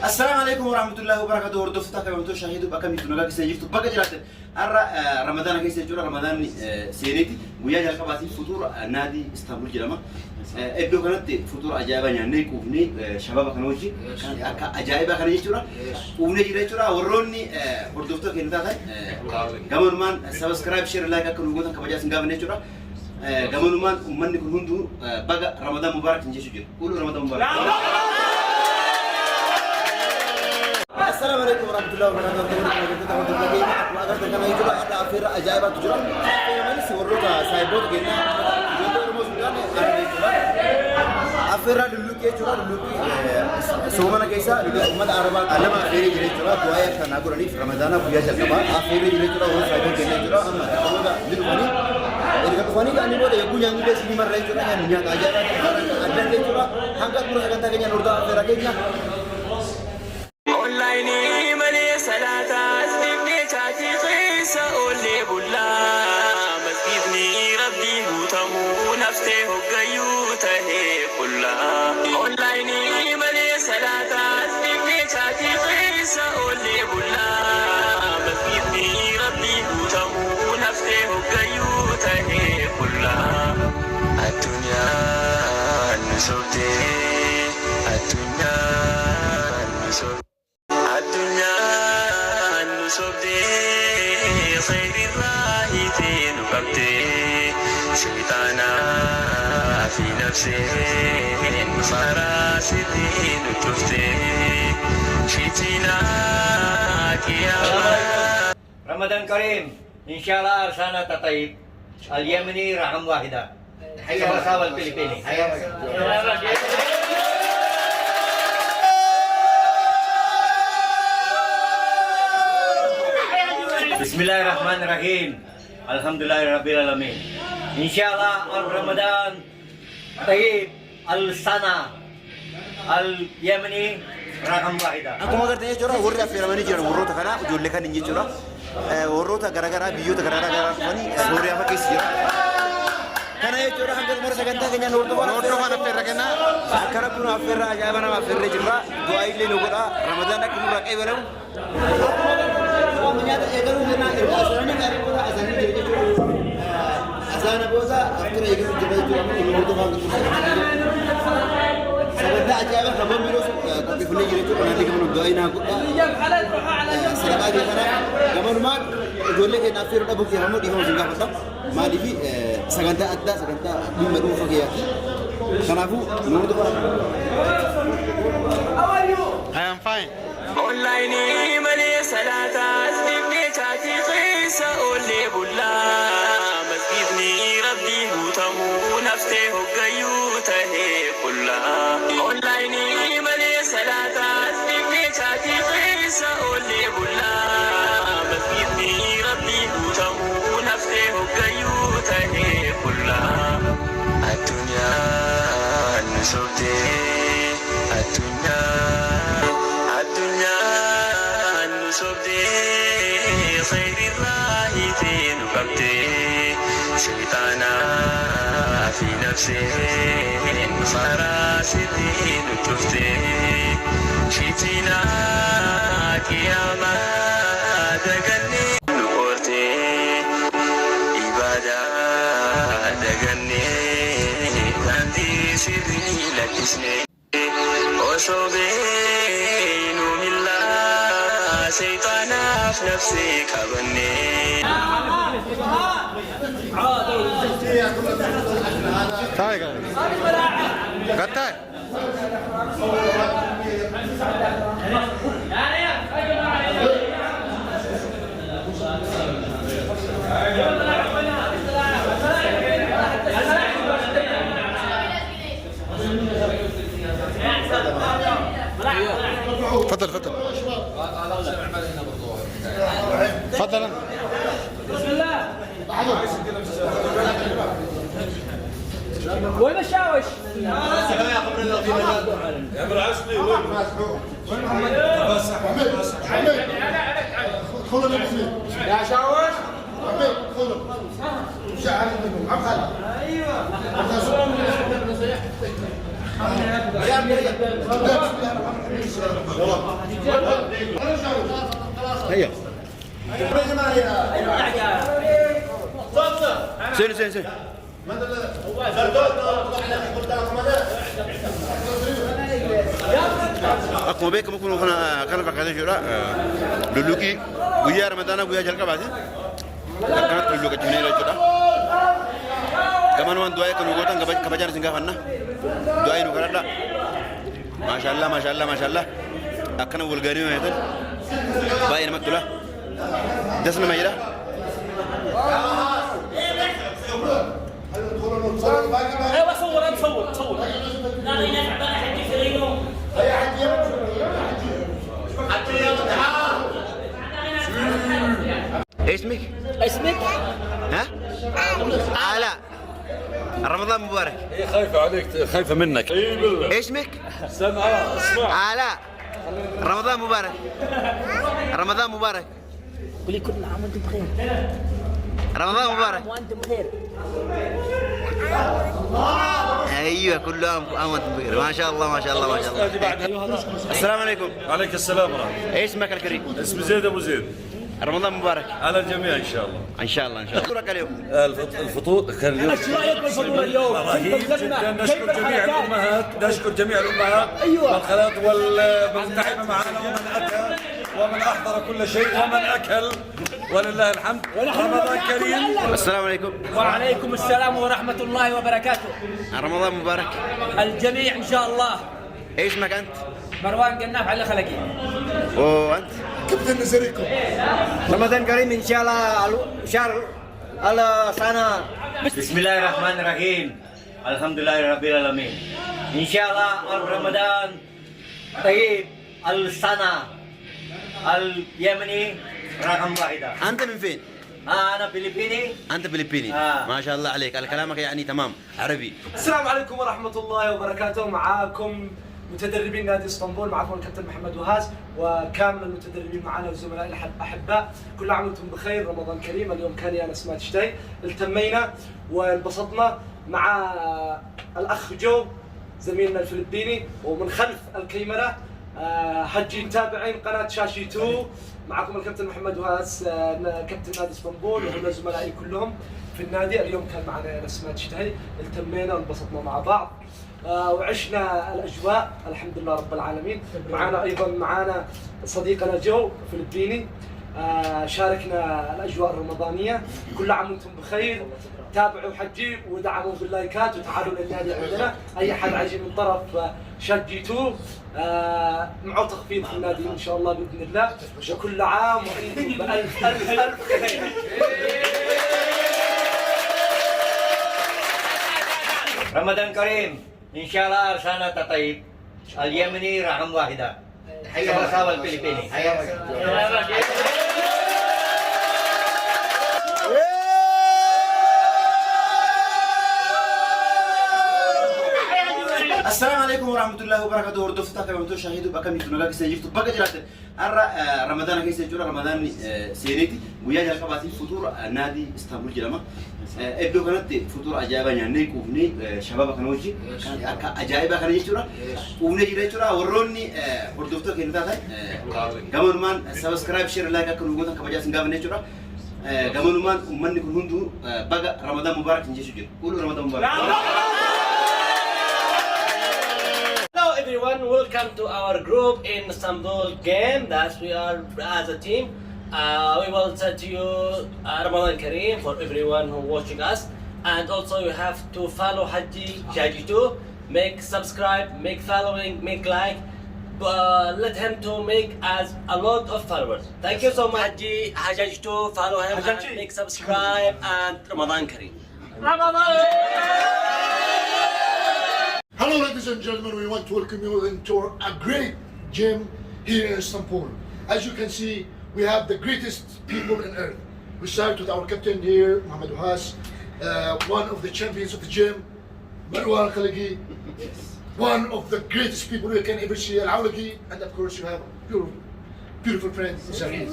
السلام عليكم ورحمة الله وبركاته. وردفتك كم شاهدوا بكم يتنقل كسيجتوا بقى جلات. أرى رمضان كيس يجورا رمضان سيرتي ويا جالك باتي فطور نادي اسطنبول جرما. إبدو كانت فطور أجايبا يعني كوفني شباب كانوجي أجايبا كان يجورا كوفني يجورا وروني وردفتك كندا ده. كمان مان سبسكرايب شير لايك كنوجو تك بجاء سنجاب نيجورا. كمان مان أمني كنهندو بقى رمضان مبارك نجيش جير. قولوا رمضان مبارك. السلام عليكم ورحمة الله وبركاته. أنا كنا يجوا أنا أفير أجايب تجرا. أنا سورة سايبوت كنا. جدول مسلمان أفير للوكي جرا للوكي. سومنا كيسا أمد عربا علما أفير جري جرا دعاء كنا نقول في رمضان بيا جلبا أفير جري جرا هو سايبوت كنا جرا أما أنا للوكي. إذا كفاني كأني بوده يقول yang udah sini marah جرا yang niat ajaib ada jrا hangkat pura kata kenya nurda أفير kenya. Online mali salatas bibni chati qisa ole bulla masjidni rabbi hutamu nafte hogayu tahe kulla online mali salatas bibni chati qisa ole bulla masjidni rabbi hutamu nafte hogayu tahe kulla adunya nusote adunya nusote الدنيا نصبتي خير الراهتين وقبتي شيطانا في نفسي خراستين وتفتي شيتنا كياما رمضان كريم إن شاء الله أرسانا تطيب اليمني رقم واحدة سوا الفلبيني بسم الله الرحمن الرحيم الحمد لله رب العالمين إن شاء الله رمضان طيب السنة اليمني رقم واحدة Aku magar tanya cura warga firmani cura warga takana jual lekan inji cura warga gara-gara biu gara-gara fani warga apa kisi cura karena ya cura hampir mara saganta kenya norto mana firra kena karena pun firra aja mana firra cura dua ini nugura Ramadan aku murah kayak berapa menyata egal umurna asalnya kari bola asalnya jadi cura asalnya bola after egal jadi cura ini norto kan Sabda aja kan kamu biru kopi punya jadi cura nanti kamu doain aku selama di sana kamu rumah jual ke nafir udah bukti kamu di mana juga pasang malibi saganta ada saganta lima dua fakir karena aku norto kan I am fine. Online mali salatas bibni chati qisa ole bulla masjidni rabbi hutamu nafte hogayu tahe kulla online mali salatas bibni chati qisa ole bulla masjidni rabbi hutamu nafte hogayu tahe kulla adunya nusote adunya نصبتي خير الراهتين وقبتي شيطانا في نفسي خراستين وتفتي شيتنا كياما دقني نقورتي إبادة دقني كاندي سري لكسني وصوبين من شيطانا في نفسي كبني طيب قطع تفضل تفضل تفضل بسم الله وين الشاوش؟ يا ابو العسلي وين محمد؟ خذ يا شاوش خذ شعر منهم عم خالد ايوه يا هيا سين akkuma beekamu kun kana fakkaatee jira lulluqii guyyaa ramadaanaa guyyaa jalqabaati akkanatti lulluqachiifnee jechuudha gamanumaan du'aa akka nu gootan kabajaan isin gaafanna du'aa nu kadhadha maashaallah akkana walgaarii maayatan baay'ee namatti tola das nama jedha ايوه صور انت صور لا اسمك؟ اسمك؟ ها؟ علاء رمضان مبارك. هي خايفة عليك خايفة منك. اي بالله. اسمك؟ اسمع. علاء رمضان مبارك. رمضان مبارك. قولي كل عام وانتم بخير. رمضان مبارك. وانتم بخير. ايوه كل عام وانتم بخير. ما شاء الله. السلام عليكم. وعليك السلام ورحمة الله. اسمك الكريم؟ اسمي زيد ابو زيد. رمضان مبارك على الجميع ان شاء الله. ان شاء الله. فطورك اليوم؟ الفطور كان اليوم. ايش رايك بالفطور اليوم؟ رهيب جدا. نشكر جميع الامهات ايوه والخالات والملتحمة معنا ومن اتى ومن احضر كل شيء ومن اكل ولله الحمد. رمضان كريم. السلام عليكم. وعليكم السلام ورحمة الله وبركاته. رمضان مبارك. الجميع ان شاء الله. ايش اسمك انت؟ مروان قناف على خلقي. وانت؟ كابتن نزريكو. رمضان كريم ان شاء الله شهر على سنة. بسم الله الرحمن الرحيم. الحمد لله رب العالمين. ان شاء الله رمضان طيب السنة اليمني رقم واحدة. انت من فين؟ انا فلبيني. انت فلبيني. ما شاء الله عليك على كلامك يعني تمام عربي. السلام عليكم ورحمة الله وبركاته. معاكم متدربين نادي اسطنبول، معكم الكابتن محمد وهاز وكامل المتدربين معنا والزملاء الاحباء. كل عام وانتم بخير. رمضان كريم. اليوم كان يا ناس ما تشتهي. التمينا وانبسطنا مع الاخ جو زميلنا الفلبيني، ومن خلف الكاميرا حجي متابعين قناة شاشي 2. معكم الكابتن محمد وهاز كابتن نادي اسطنبول وهم زملائي كلهم في النادي. اليوم كان معنا يا ناس ما تشتهي. التمينا وانبسطنا مع بعض وعشنا الاجواء الحمد لله رب العالمين. معنا صديقنا جو فلبيني. شاركنا الاجواء الرمضانيه. كل عام وانتم بخير. تابعوا حجي ودعموا باللايكات وتعالوا للنادي عندنا. اي حد عايز من طرف شجي 2 معه تخفيض في النادي ان شاء الله باذن الله. وكل عام وانتم بالف خير. رمضان كريم ان شاء الله سنة طيب اليمني رقم واحدة. sama-sama الفلبيني. السلام عليكم ورحمة الله وبركاته. وردفتك كما شاهدوا بكم يتنوغا كسيجيفتو بقى جرات أرى رمضان كيس جورا رمضان سيريتي ويا جالك باتي فطور نادي اسطنبول جرما إبدو كانت فطور أجايبا يعني كوفني شباب كانوا يجي كان أجايبا كانوا يجي جورا كوفني جرا جورا وروني وردفتك كنتا ثاي كمان مان سبسكرايب شير لايك كانوا يقولون كم جالس نجاب نجورا كمان مان من يكون هندو بقى رمضان مبارك نجي شجر قولوا رمضان مبارك. Hello everyone, welcome to our group in Istanbul game that we are as a team. We will say to you Ramadan Kareem for everyone who watching us, and also you have to follow Haji Jaji too. Make subscribe, make following, make like. Let him to make as a lot of followers. Thank you so much. Haji too, follow him and make subscribe and Ramadan Kareem. Ramadan. Hello ladies and gentlemen, we want to welcome you into a great gym here in Istanbul. As you can see, we have the greatest people on earth. We start with our captain here, Mohammed Wahas, one of the champions of the gym, Marwan Khaligi, one of the greatest people you can ever see, Al-Awlaki, and of course you have your beautiful friend, Zahid.